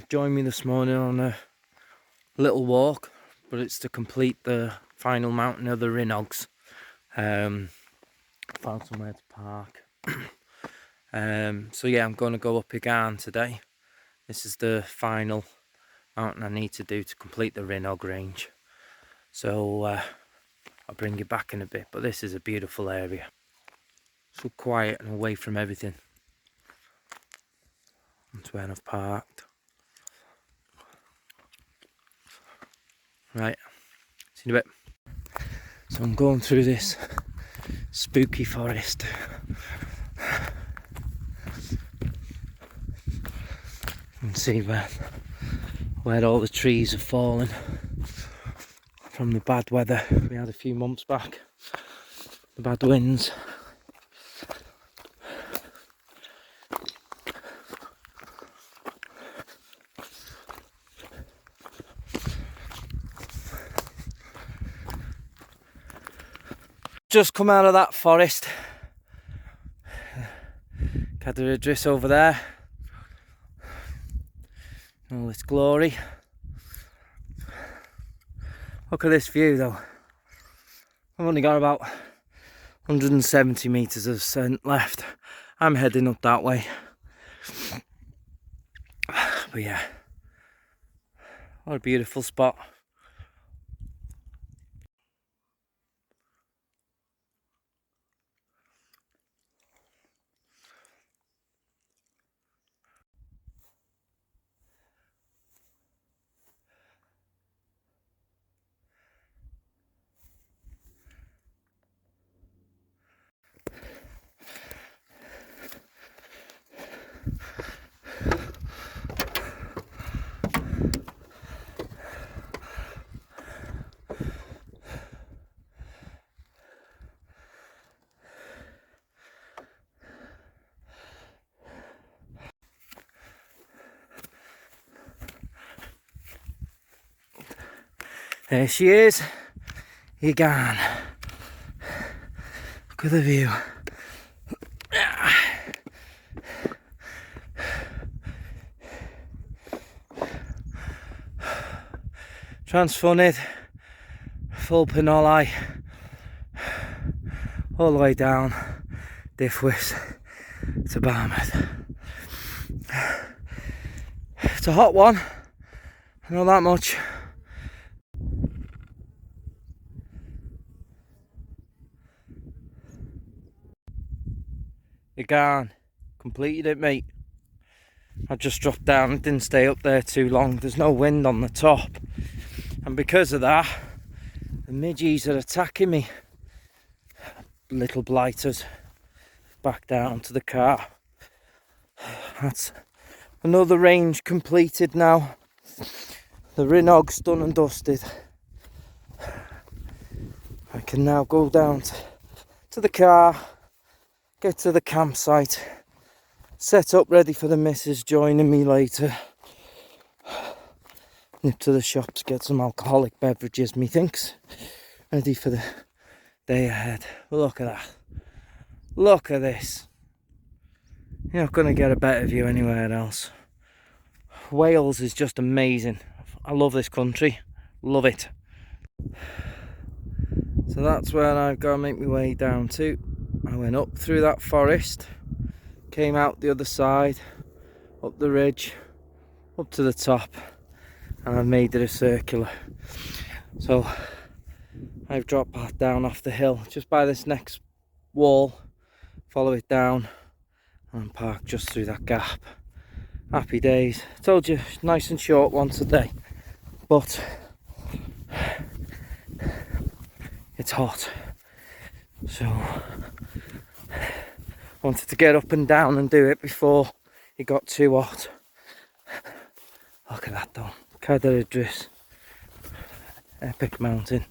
joined me this morning on a little walk, but it's to complete the final mountain of the Rhinogs. Found somewhere to park. So yeah, I'm going to go up Garn today. This is the final mountain I need to do to complete the Rhinog range. So I'll bring you back in a bit, but this is a beautiful area. So quiet and away from everything. That's where I've parked. Right, see you in a bit. So I'm going through this spooky forest. You can see where all the trees have fallen from the bad weather we had a few months back. The bad winds. Just come out of that forest. Cadder over there. All its glory. Look at this view though. I've only got about 170 metres of ascent left. I'm heading up that way. But yeah, what a beautiful spot. There she is, Garn. Look at the view. Transfunid, full Pinoli, all the way down Diffwis to Barmouth. It's a hot one, I know that much. Garn, completed it, mate. I just dropped down and didn't stay up there too long. There's no wind on the top, and because of that, the midgies are attacking me. Little blighters. Back down to the car. That's another range completed now. The Rhinog's done and dusted. I can now go down to the car, get to the campsite, set up ready for the missus joining me later. Nip to the shops, get some alcoholic beverages, methinks. Ready for the day ahead. Look at that. Look at this. You're not going to get a better view anywhere else. Wales is just amazing. I love this country. Love it. So that's where I've got to make my way down to. I went up through that forest, came out the other side, up the ridge, up to the top, and I've made it a circular. So I've dropped back down off the hill, just by this next wall, follow it down, and park just through that gap. Happy days. Told you, nice and short one today, but it's hot. So wanted to get up and down and do it before it got too hot. Look at that though. Cadder Epic mountain.